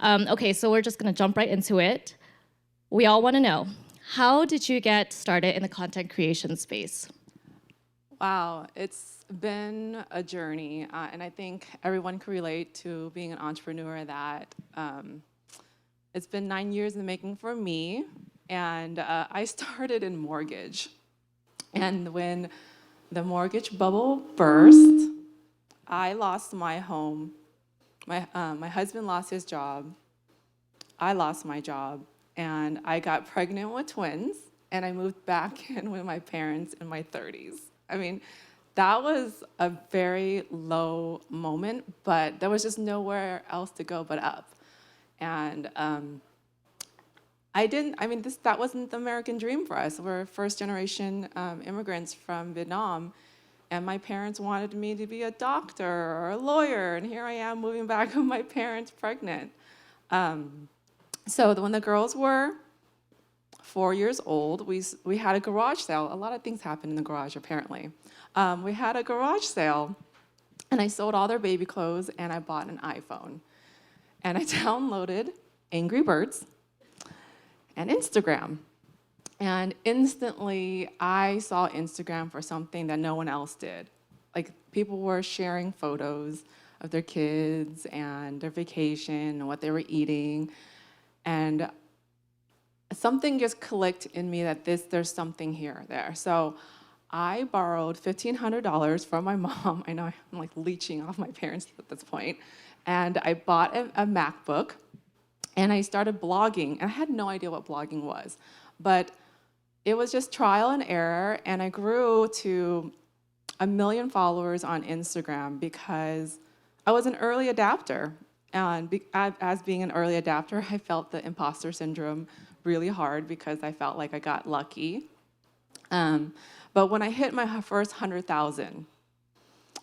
Okay, so we're just gonna jump right into it. We all wanna know, how did you get started in the content creation space? Wow, it's been a journey, and I think everyone can relate to being an entrepreneur that it's been 9 years in the making for me, and I started in mortgage. And when the mortgage bubble burst, I lost my home. My husband lost his job. I lost my job, and I got pregnant with twins, and I moved back in with my parents in my 30s. I mean, that was a very low moment, but there was just nowhere else to go but up. And that wasn't the American dream for us. We're first generation immigrants from Vietnam, and my parents wanted me to be a doctor or a lawyer, and here I am moving back with my parents pregnant. So when the girls were 4 years old, we had a garage sale. A lot of things happened in the garage, apparently. We had a garage sale, and I sold all their baby clothes, and I bought an iPhone. And I downloaded Angry Birds and Instagram. And instantly, I saw Instagram for something that no one else did. Like, people were sharing photos of their kids and their vacation and what they were eating. And something just clicked in me that there's something here there. So I borrowed $1,500 from my mom. I know I'm like leeching off my parents at this point. And I bought a MacBook, and I started blogging. And I had no idea what blogging was, but it was just trial and error. And I grew to 1 million followers on Instagram because I was an early adapter. And as being an early adapter, I felt the imposter syndrome really hard because I felt like I got lucky. But when I hit my first 100,000,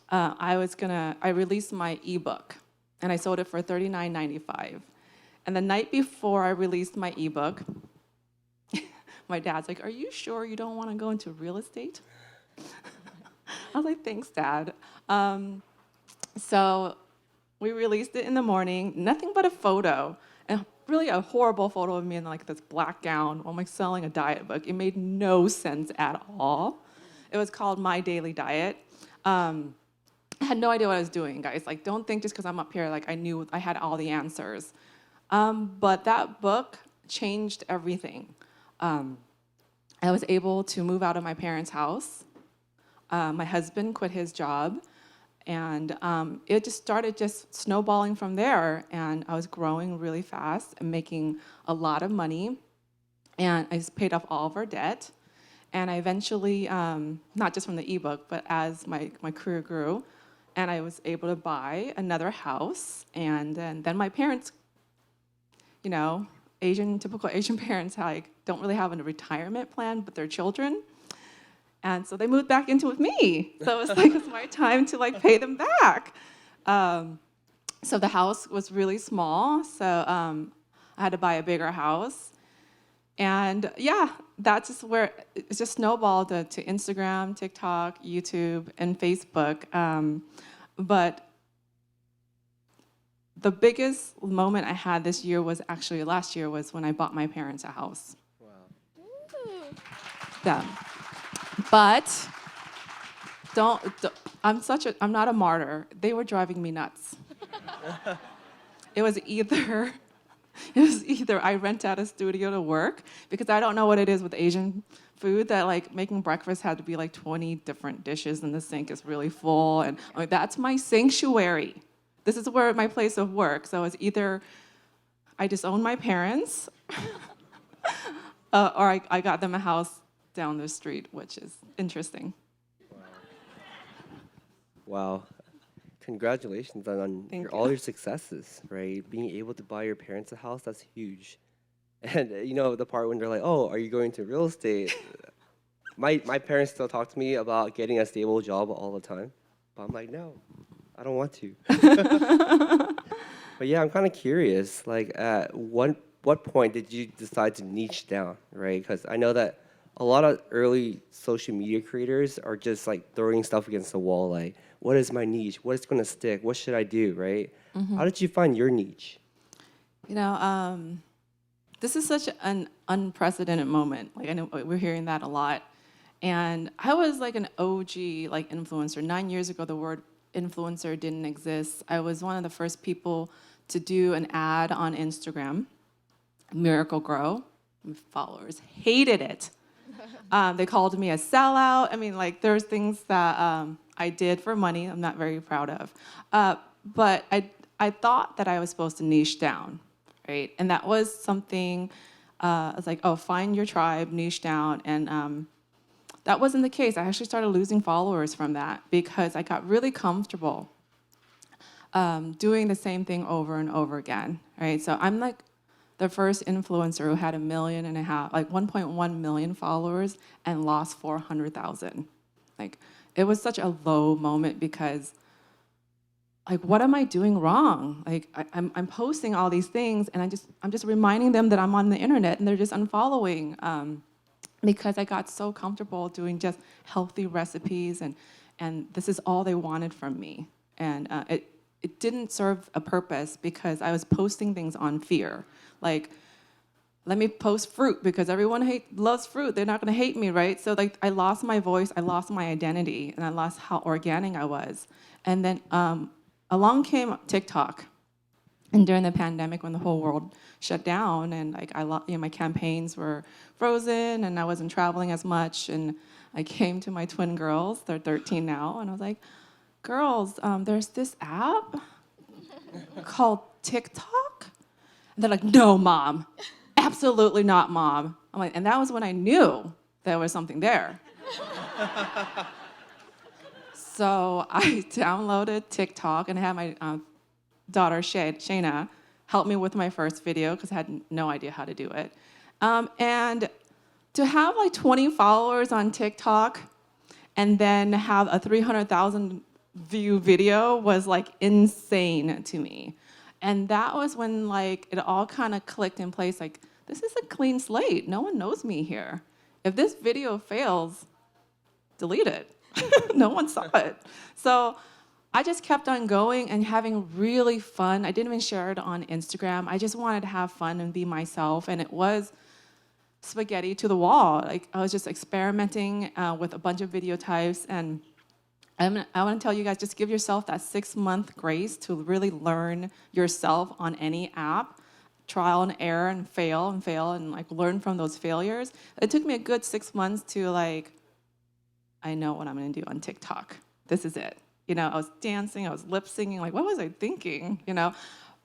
I released my ebook, and I sold it for $39.95. And the night before I released my ebook, my dad's like, "Are you sure you don't want to go into real estate?" I was like, "Thanks, Dad." So we released it in the morning, nothing but a photo, and really a horrible photo of me in like this black gown while I'm selling a diet book. It made no sense at all. It was called My Daily Diet. I had no idea what I was doing, guys. Like, don't think just because I'm up here, like I knew I had all the answers. But that book changed everything. I was able to move out of my parents' house. My husband quit his job. And it just started snowballing from there. And I was growing really fast and making a lot of money. And I just paid off all of our debt. And I eventually, not just from the ebook, but as my career grew, and I was able to buy another house. And then my parents, typical Asian parents, don't really have a retirement plan, but their children. And so they moved back into with me. So it was like, it's my time to pay them back. So the house was really small. So I had to buy a bigger house. And yeah, that's just where it just snowballed to Instagram, TikTok, YouTube, and Facebook. But the biggest moment I had this year was actually last year, was when I bought my parents a house. Wow. Yeah. But I'm not a martyr. They were driving me nuts. It was either I rent out a studio to work, because I don't know what it is with Asian food that making breakfast had to be 20 different dishes and the sink is really full, and that's my sanctuary. This is where my place of work. So it's either I disown my parents or I got them a house down the street, which is interesting. Wow. Congratulations on all your successes, right? Being able to buy your parents a house, that's huge. And the part when they're like, "Oh, are you going to real estate?" My parents still talk to me about getting a stable job all the time. But I'm like, "No, I don't want to." But yeah, I'm kind of curious, at what point did you decide to niche down, right? Because I know that a lot of early social media creators are just throwing stuff against the wall, like, what is my niche? What is going to stick? What should I do, right? Mm-hmm. How did you find your niche? You know, this is such an unprecedented moment. Like, I know we're hearing that a lot. And I was like an OG like influencer. 9 years ago, the word influencer didn't exist. I was one of the first people to do an ad on Instagram, Miracle Grow. My followers hated it. They called me a sellout. I mean, like, there's things that I did for money I'm not very proud of. But I thought that I was supposed to niche down, right? And that was something, I was like, oh, find your tribe, niche down. And that wasn't the case. I actually started losing followers from that because I got really comfortable doing the same thing over and over again, right? So I'm like the first influencer who had 1.5 million, like 1.1 million followers and lost 400,000. Like, it was such a low moment because, like, what am I doing wrong? Like, I'm posting all these things and I'm just reminding them that I'm on the internet and they're just unfollowing because I got so comfortable doing just healthy recipes and this is all they wanted from me. And it didn't serve a purpose because I was posting things on fear. Like, let me post fruit because everyone loves fruit. They're not gonna hate me, right? So like, I lost my voice, I lost my identity, and I lost how organic I was. And then along came TikTok. And during the pandemic, when the whole world shut down, and like my campaigns were frozen, and I wasn't traveling as much, and I came to my twin girls. They're 13 now, and I was like, "Girls, there's this app called TikTok." And they're like, "No, Mom, absolutely not, Mom." I'm like, and that was when I knew there was something there. So I downloaded TikTok and I had my daughter Shayna helped me with my first video because I had no idea how to do it. And to have like 20 followers on TikTok and then have a 300,000 view video was like insane to me. And that was when like it all kind of clicked in place. Like, this is a clean slate. No one knows me here. If this video fails, delete it. No one saw it. So I just kept on going and having really fun. I didn't even share it on Instagram. I just wanted to have fun and be myself. And it was spaghetti to the wall. Like, I was just experimenting with a bunch of video types. And I want to tell you guys, just give yourself that 6-month grace to really learn yourself on any app. Trial and error and fail and like learn from those failures. It took me a good 6 months to like, I know what I'm going to do on TikTok. This is it. You know, I was dancing, I was lip syncing, like, what was I thinking, you know?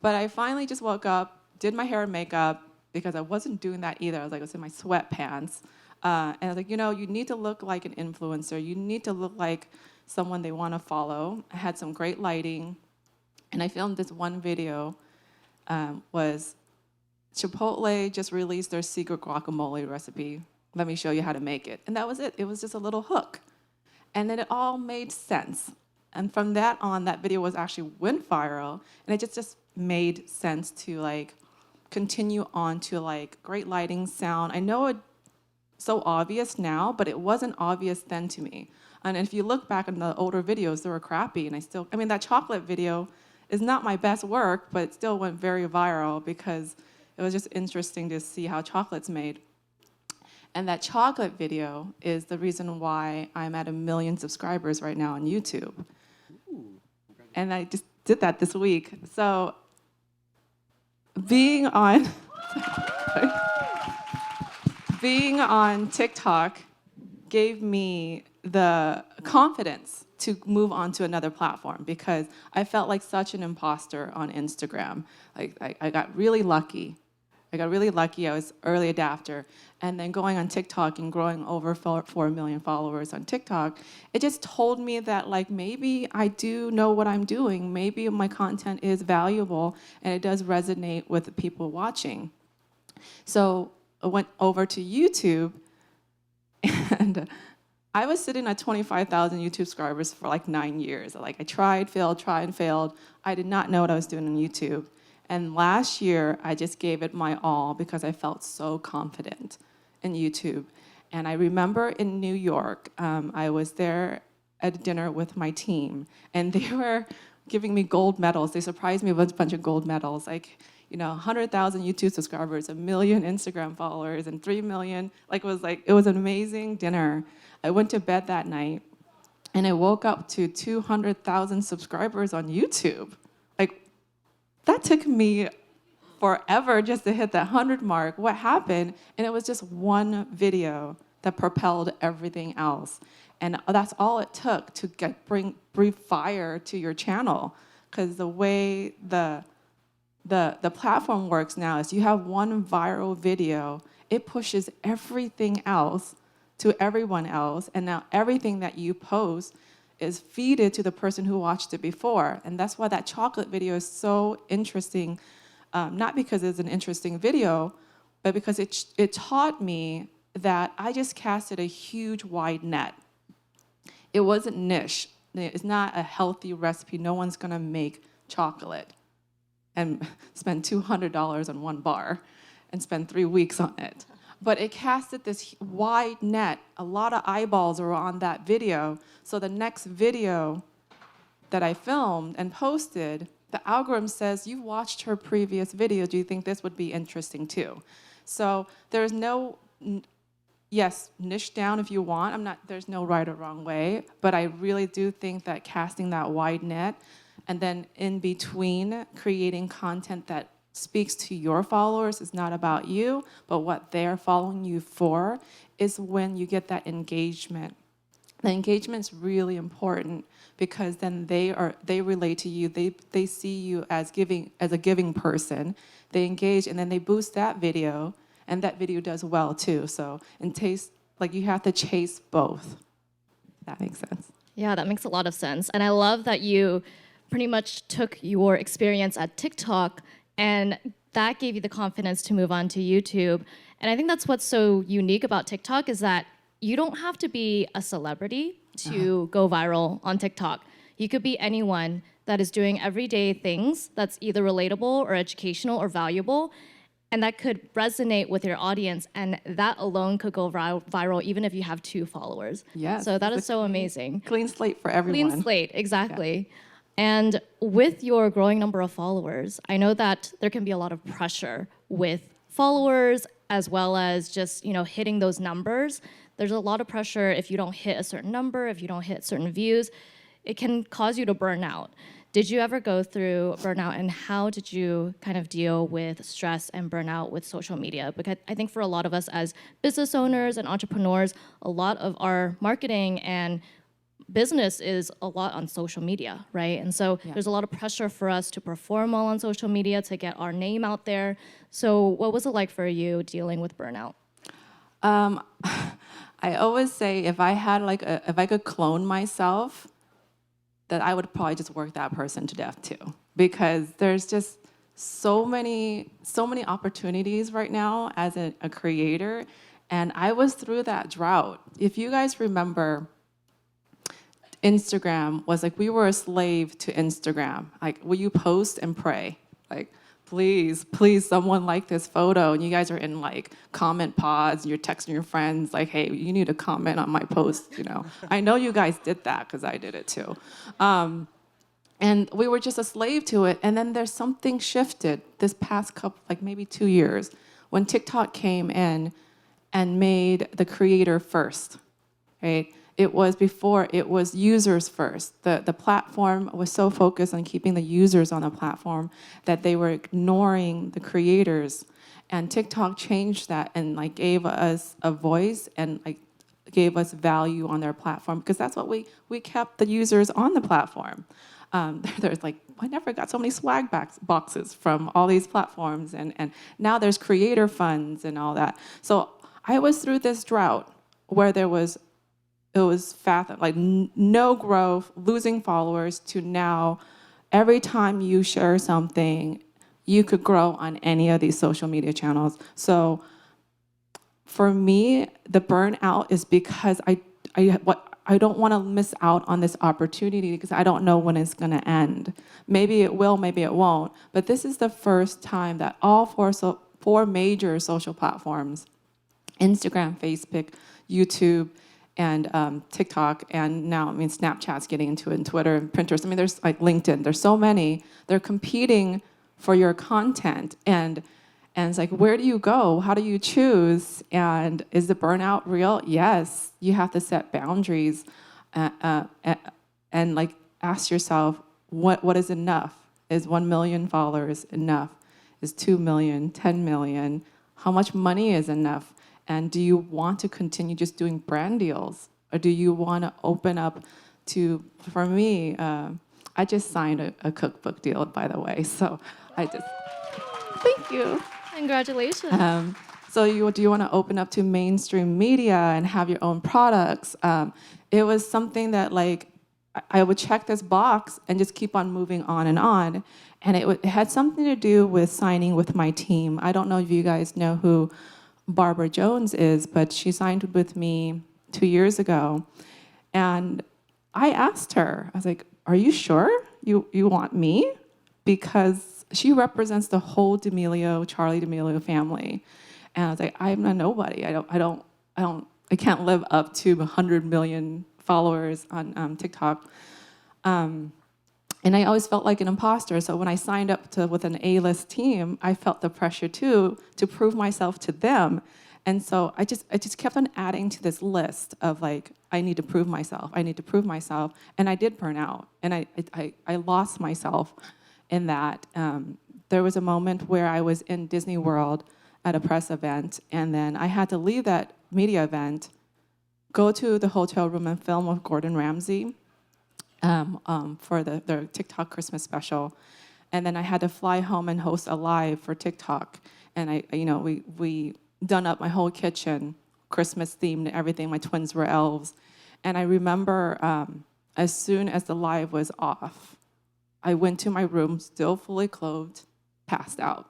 But I finally just woke up, did my hair and makeup, because I wasn't doing that either. I was in my sweatpants. And I was like, you know, you need to look like an influencer. You need to look like someone they want to follow. I had some great lighting. And I filmed this one video, was Chipotle just released their secret guacamole recipe. Let me show you how to make it. And that was it. It was just a little hook. And then it all made sense. And from that on, that video went viral, and it just made sense to like continue on to like great lighting, sound. I know it's so obvious now, but it wasn't obvious then to me. And if you look back in the older videos, they were crappy, and I mean, that chocolate video is not my best work, but it still went very viral because it was just interesting to see how chocolate's made. And that chocolate video is the reason why I'm at 1 million subscribers right now on YouTube. And I just did that this week. So being on TikTok gave me the confidence to move on to another platform because I felt like such an imposter on Instagram. Like I got really lucky. I was early adapter. And then going on TikTok and growing over 4 million followers on TikTok, it just told me that like maybe I do know what I'm doing. Maybe my content is valuable and it does resonate with the people watching. So I went over to YouTube and I was sitting at 25,000 YouTube subscribers for like 9 years. Like I tried, failed. I did not know what I was doing on YouTube. And last year, I just gave it my all because I felt so confident in YouTube. And I remember in New York, I was there at dinner with my team, and they were giving me gold medals. They surprised me with a bunch of gold medals. Like, 100,000 YouTube subscribers, 1 million Instagram followers, and 3 million. It was an amazing dinner. I went to bed that night, and I woke up to 200,000 subscribers on YouTube. That took me forever just to hit that 100 mark. What happened? And it was just one video that propelled everything else. And that's all it took to breathe fire to your channel. Because the way the platform works now is you have one viral video, it pushes everything else to everyone else, and now everything that you post is feeded to the person who watched it before. And that's why that chocolate video is so interesting, not because it's an interesting video, but because it taught me that I just casted a huge wide net. It wasn't niche. It's not a healthy recipe. No one's gonna make chocolate and spend $200 on one bar and spend 3 weeks on it. But it casted this wide net. A lot of eyeballs were on that video. So the next video that I filmed and posted, the algorithm says, you watched her previous video. Do you think this would be interesting too? So there's no, yes, niche down if you want. There's no right or wrong way. But I really do think that casting that wide net and then in between creating content that speaks to your followers is not about you, but what they're following you for is when you get that engagement. The engagement's really important because then they relate to you. They see you as a giving person. They engage and then they boost that video, and that video does well too. So you have to chase both. That makes sense. Yeah, that makes a lot of sense. And I love that you pretty much took your experience at TikTok and that gave you the confidence to move on to YouTube. And I think that's what's so unique about TikTok is that you don't have to be a celebrity to go viral on TikTok. You could be anyone that is doing everyday things that's either relatable or educational or valuable, and that could resonate with your audience, and that alone could go viral even if you have 2 followers. Yes. So that is so amazing. Clean slate for everyone. Clean slate, exactly. Yeah. And with your growing number of followers, I know that there can be a lot of pressure with followers as well as just, hitting those numbers. There's a lot of pressure if you don't hit a certain number, if you don't hit certain views, it can cause you to burn out. Did you ever go through burnout, and how did you kind of deal with stress and burnout with social media? Because I think for a lot of us as business owners and entrepreneurs, a lot of our marketing and business is a lot on social media, right? And so there's a lot of pressure for us to perform well on social media, to get our name out there. So what was it like for you dealing with burnout? I always say if I could clone myself, that I would probably just work that person to death too, because there's just so many opportunities right now as a creator, and I was through that drought. If you guys remember, Instagram was we were a slave to Instagram. Will you post and pray? Please, someone like this photo. And you guys are in comment pods, and you're texting your friends hey, you need to comment on my post, I know you guys did that because I did it too. And we were just a slave to it. And then there's something shifted this past couple, maybe 2 years, when TikTok came in and made the creator first, right? It was users first. The platform was so focused on keeping the users on the platform that they were ignoring the creators. And TikTok changed that and gave us a voice and gave us value on their platform, because that's what we kept the users on the platform. There's I never got so many swag boxes from all these platforms, and now there's creator funds and all that. So I was through this drought where it was no growth, losing followers, to now every time you share something, you could grow on any of these social media channels. So for me, the burnout is because I don't want to miss out on this opportunity, because I don't know when it's going to end. Maybe it will, maybe it won't. But this is the first time that all four major social platforms, Instagram, Facebook, YouTube, and TikTok, and now, Snapchat's getting into it, and Twitter, and Pinterest. There's LinkedIn. There's so many. They're competing for your content. And it's like, where do you go? How do you choose? And is the burnout real? Yes. You have to set boundaries and like ask yourself, what is enough? Is 1 million followers enough? Is 2 million, 10 million? How much money is enough? And do you want to continue just doing brand deals? Or do you want to open up to, for me, I just signed a cookbook deal, by the way. So thank you. Congratulations. So do you want to open up to mainstream media and have your own products? It was something that like, I would check this box and just keep on moving on. And it had something to do with signing with my team. I don't know if you guys know who Barbara Jones is, but she signed with me 2 years ago. And I asked her, I was like, are you sure you want me? Because she represents the whole Charlie D'Amelio family. And I was like, I'm a nobody. I can't live up to 100 million followers on TikTok. And I always felt like an imposter. So when I signed up with an A-list team, I felt the pressure too to prove myself to them. And so I just kept on adding to this list of like, I need to prove myself. I need to prove myself. And I did burn out. And I lost myself in that. There was a moment where I was in Disney World at a press event, and then I had to leave that media event, go to the hotel room and film with Gordon Ramsay for their TikTok Christmas special. And then I had to fly home and host a live for TikTok. And we done up my whole kitchen, Christmas themed, everything. My twins were elves. And I remember as soon as the live was off, I went to my room, still fully clothed, passed out.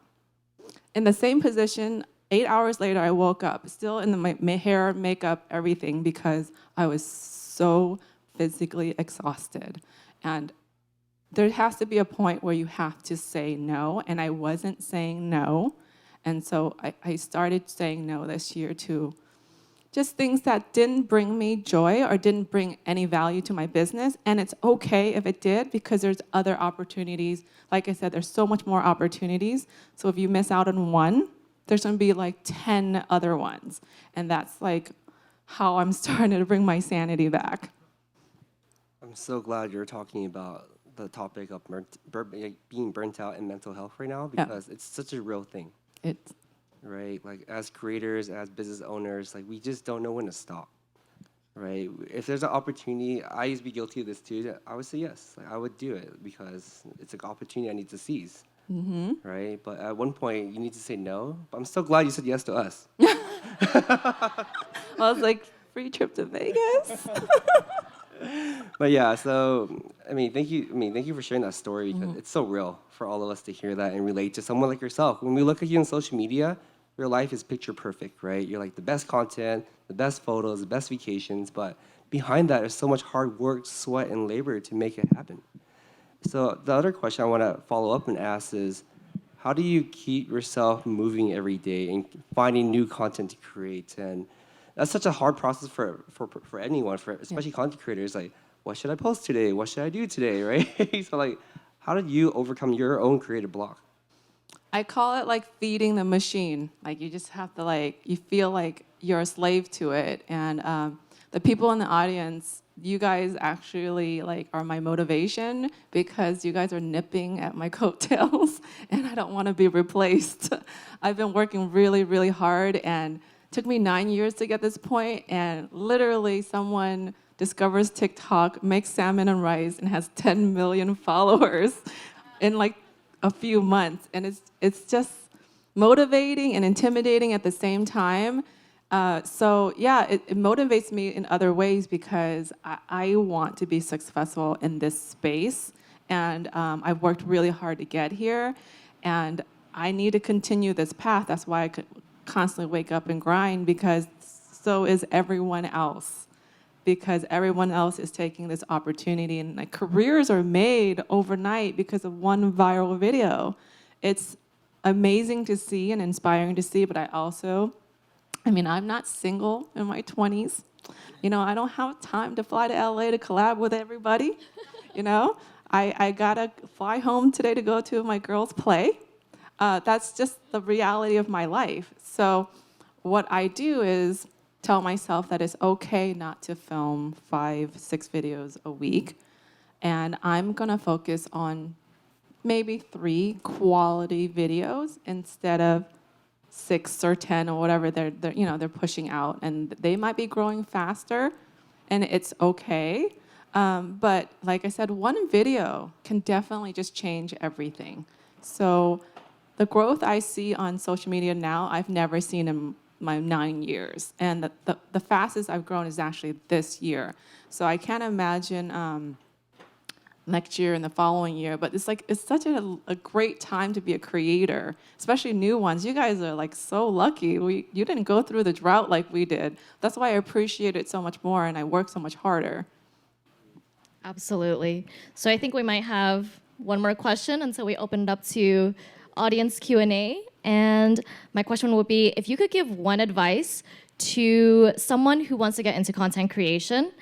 In the same position, 8 hours later, I woke up, still in my hair, makeup, everything, because I was so physically exhausted. And there has to be a point where you have to say no, and I wasn't saying no. And so I started saying no this year to just things that didn't bring me joy or didn't bring any value to my business. And it's okay if it did, because there's other opportunities. Like I said, there's so much more opportunities. So if you miss out on one, there's gonna be like 10 other ones. And that's like how I'm starting to bring my sanity back. I'm so glad you're talking about the topic of being burnt out and mental health right now, because it's such a real thing. It's right? Like as creators, as business owners, like we just don't know when to stop, right? If there's an opportunity, I used to be guilty of this too. I would say yes, like I would do it because it's an opportunity I need to seize, right? But at one point, you need to say no. But I'm so glad you said yes to us. I was like, free trip to Vegas. But yeah, so thank you for sharing that story, because it's so real for all of us to hear that and relate to someone like yourself. When we look at you on social media, your life is picture perfect, right? You're like the best content, the best photos, the best vacations, but behind that is so much hard work, sweat, and labor to make it happen. So the other question I want to follow up and ask is, how do you keep yourself moving every day and finding new content to create? And that's such a hard process for anyone, especially content creators. Like, what should I post today? What should I do today, right? So like, how did you overcome your own creative block? I call it like feeding the machine. Like you just have to you feel like you're a slave to it. And the people in the audience, you guys actually are my motivation, because you guys are nipping at my coattails and I don't want to be replaced. I've been working really, really hard, and it took me 9 years to get this point, and literally someone discovers TikTok, makes salmon and rice, and has 10 million followers in a few months. And it's just motivating and intimidating at the same time. So yeah, it motivates me in other ways, because I want to be successful in this space. And I've worked really hard to get here. And I need to continue this path. That's why I could constantly wake up and grind, because so is everyone else. Because everyone else is taking this opportunity, and careers are made overnight because of one viral video. It's amazing to see and inspiring to see, but I'm not single in my 20s. I don't have time to fly to LA to collab with everybody. I gotta fly home today to go to my girls' play. That's just the reality of my life. So what I do is tell myself that it's okay not to film 5, 6 videos a week. And I'm going to focus on maybe 3 quality videos instead of 6 or 10 or whatever they're pushing out. And they might be growing faster, and it's okay. But like I said, one video can definitely just change everything. So the growth I see on social media now, I've never seen in my 9 years. And the fastest I've grown is actually this year. So I can't imagine next year and the following year, but it's such a great time to be a creator, especially new ones. You guys are like so lucky. You didn't go through the drought like we did. That's why I appreciate it so much more and I work so much harder. Absolutely. So I think we might have one more question, and so we open it up to audience Q&A. And my question would be, if you could give one advice to someone who wants to get into content creation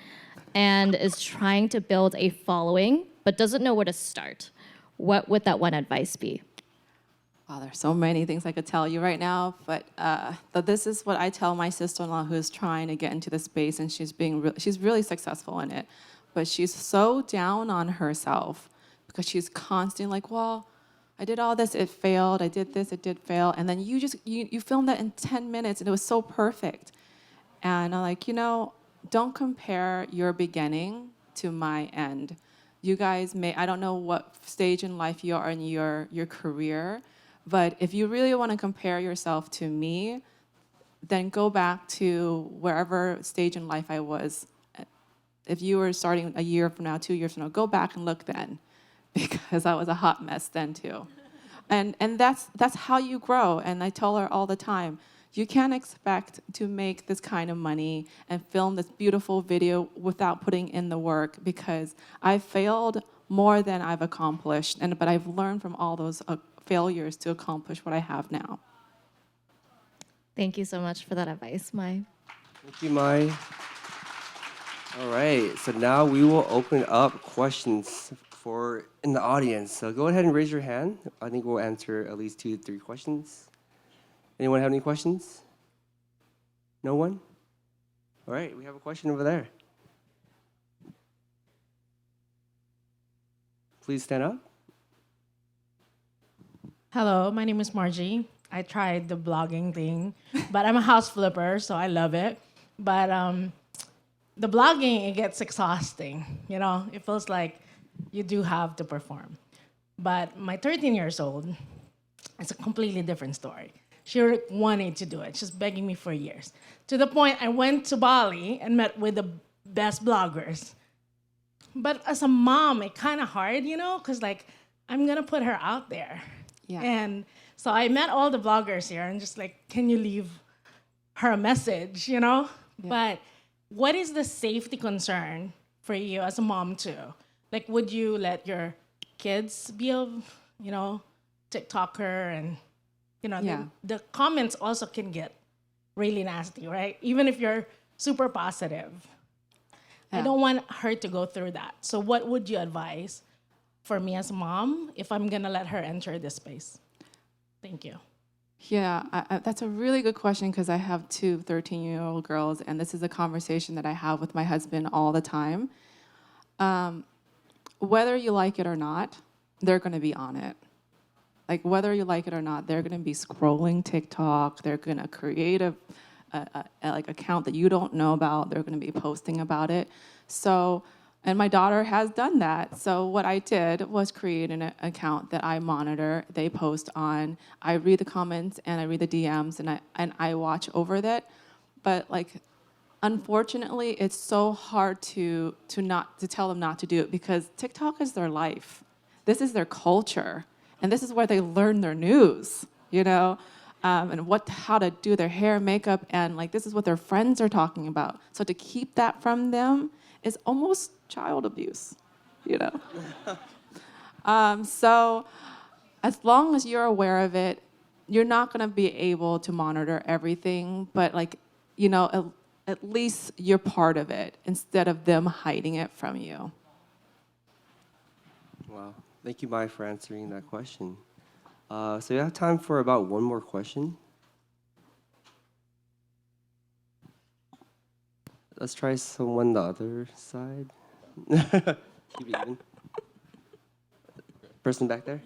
and is trying to build a following but doesn't know where to start, what would that one advice be? Wow, there's so many things I could tell you right now, but this is what I tell my sister-in-law who is trying to get into the space, and she's really successful in it, but she's so down on herself because she's constantly like, well, I did all this, it failed. I did this, it did fail, and then you filmed that in 10 minutes, and it was so perfect. And I'm like, don't compare your beginning to my end. You guys I don't know what stage in life you are in your career, but if you really want to compare yourself to me, then go back to wherever stage in life I was. If you were starting a year from now, 2 years from now, go back and look then, because I was a hot mess then too. And that's how you grow. And I tell her all the time, you can't expect to make this kind of money and film this beautiful video without putting in the work, because I've failed more than I've accomplished, but I've learned from all those failures to accomplish what I have now. Thank you so much for that advice, Mai. Thank you, Mai. All right, so now we will open up questions in the audience. So go ahead and raise your hand. I think we'll answer at least 2 to 3 questions. Anyone have any questions? No one? All right, we have a question over there. Please stand up. Hello, my name is Margie. I tried the blogging thing, but I'm a house flipper, so I love it. But the blogging, it gets exhausting. It feels like you do have to perform. But my 13 years old, it's a completely different story. She wanted to do it. She's begging me for years. To the point I went to Bali and met with the best bloggers. But as a mom, it's kind of hard, because I'm going to put her out there. Yeah. And so I met all the bloggers here and just can you leave her a message, Yeah. But what is the safety concern for you as a mom too? Would you let your kids be a, TikToker and, Yeah. the comments also can get really nasty, right? Even if you're super positive. I don't want her to go through that. So what would you advise for me as a mom if I'm going to let her enter this space? Thank you. Yeah, that's a really good question, because I have 2 13-year-old girls, and this is a conversation that I have with my husband all the time. Whether you like it or not, they're going to be on it. Whether you like it or not, they're going to be scrolling TikTok. They're going to create a account that you don't know about. They're going to be posting about it. So, and my daughter has done that. So what I did was create an account that I monitor. They post on. I read the comments and I read the DMs and I watch over that. But unfortunately, it's so hard to tell them not to do it, because TikTok is their life. This is their culture. And this is where they learn their news, and how to do their hair, makeup, and this is what their friends are talking about. So to keep that from them is almost child abuse, So as long as you're aware of it, you're not going to be able to monitor everything, but at least you're part of it instead of them hiding it from you. Wow. Thank you, Mai, for answering that question. So we have time for about one more question. Let's try someone the other side. Keep it even. Person back there.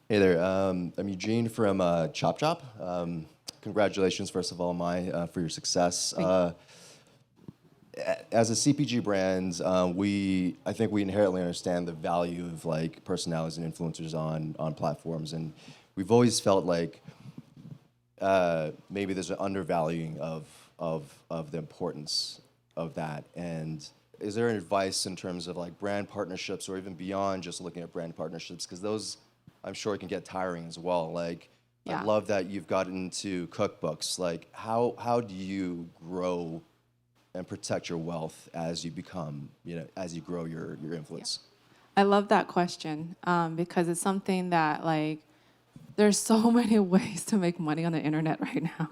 Hey there, I'm Eugene from Chop Chop. Congratulations, first of all, for your success. As a CPG brand, I think we inherently understand the value of like personalities and influencers on platforms, and we've always felt like maybe there's an undervaluing of the importance of that. And is there an advice in terms of like brand partnerships, or even beyond just looking at brand partnerships, because those I'm sure it can get tiring as well. Like, Yeah. I love that you've gotten into cookbooks. Like, how do you grow and protect your wealth as you become, as you grow your influence? I love that question because it's something that like there's so many ways to make money on the internet right now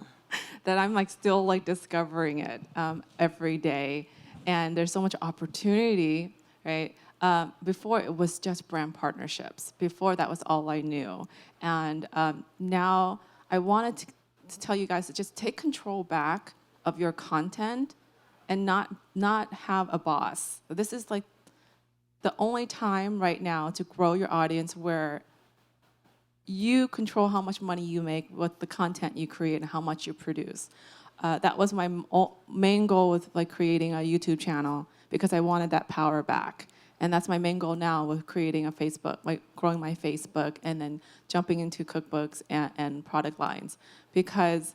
that I'm like still like discovering it every day, and there's so much opportunity, right? Before it was just brand partnerships. Before that was all I knew, and now I wanted to tell you guys to just take control back of your content and not have a boss. This is like the only time right now to grow your audience where you control how much money you make with the content you create and how much you produce. That was my main goal with like creating a YouTube channel, because I wanted that power back. And that's my main goal now with creating a Facebook, like growing my Facebook and then jumping into cookbooks and product lines. Because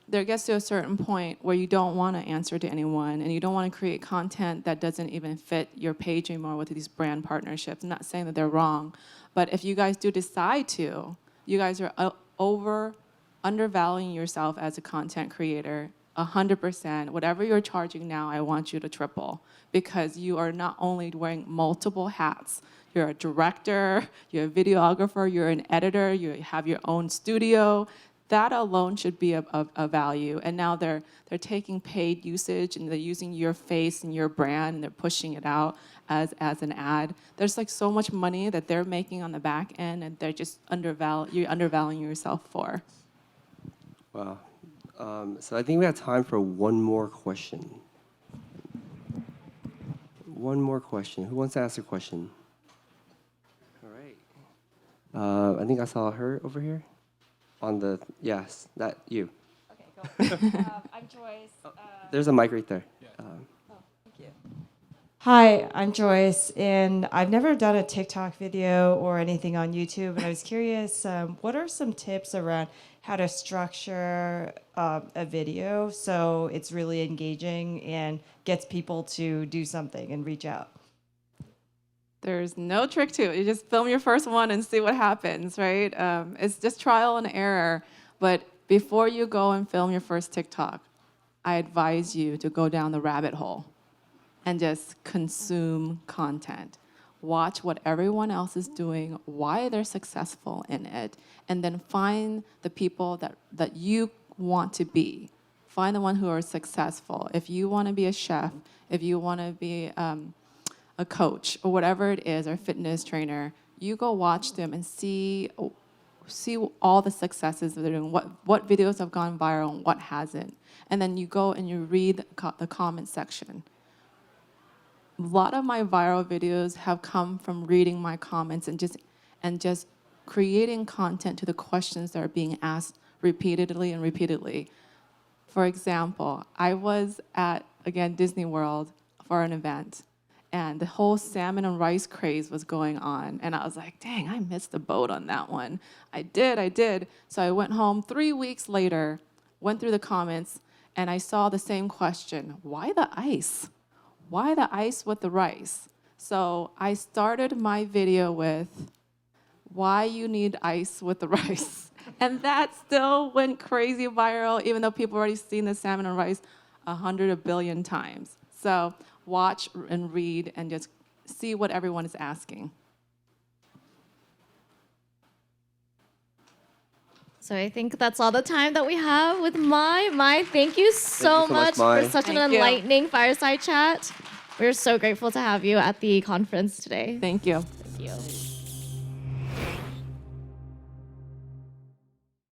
there gets to a certain point where you don't want to answer to anyone, and you don't want to create content that doesn't even fit your page anymore with these brand partnerships. I'm not saying that they're wrong, but if you guys do decide to, you guys are undervaluing yourself as a content creator 100%. Whatever you're charging now, I want you to triple, because you are not only wearing multiple hats. You're a director, you're a videographer, you're an editor, you have your own studio. That alone should be a value. And now they're taking paid usage, and they're using your face and your brand, and they're pushing it out as an ad. There's like so much money that they're making on the back end, and they're just you're undervaluing yourself for. Wow. So I think we have time for one more question. One more question. Who wants to ask a question? All right. I think I saw her over here. Yes, that you. Okay, go. I'm Joyce. There's a mic right there. Thank you. Hi, I'm Joyce, and I've never done a TikTok video or anything on YouTube, and I was curious, what are some tips around how to structure a video so it's really engaging and gets people to do something and reach out? There's no trick to it. You just film your first one and see what happens, right? It's just trial and error. But before you go and film your first TikTok, I advise you to go down the rabbit hole and just consume content. Watch what everyone else is doing, why they're successful in it, and then find the people that you want to be. Find the one who are successful. If you want to be a chef, if you want to be a coach or whatever it is, or a fitness trainer, you go watch them and see all the successes that they're doing, what videos have gone viral and what hasn't. And then you go and you read the comment section. A lot of my viral videos have come from reading my comments and just creating content to the questions that are being asked repeatedly and repeatedly. For example, I was at, again, Disney World for an event, and the whole salmon and rice craze was going on. And I was like, dang, I missed the boat on that one. I did. So I went home 3 weeks later, went through the comments, and I saw the same question: why the ice? Why the ice with the rice? So I started my video with why you need ice with the rice. And that still went crazy viral, even though people already seen the salmon and rice 100 billion times. So watch and read and just see what everyone is asking. So I think that's all the time that we have with Mai. Mai, thank you so so much, much Mai. for such an Thank you. enlightening fireside chat. We're so grateful to have you at the conference today. Thank you. Thank you.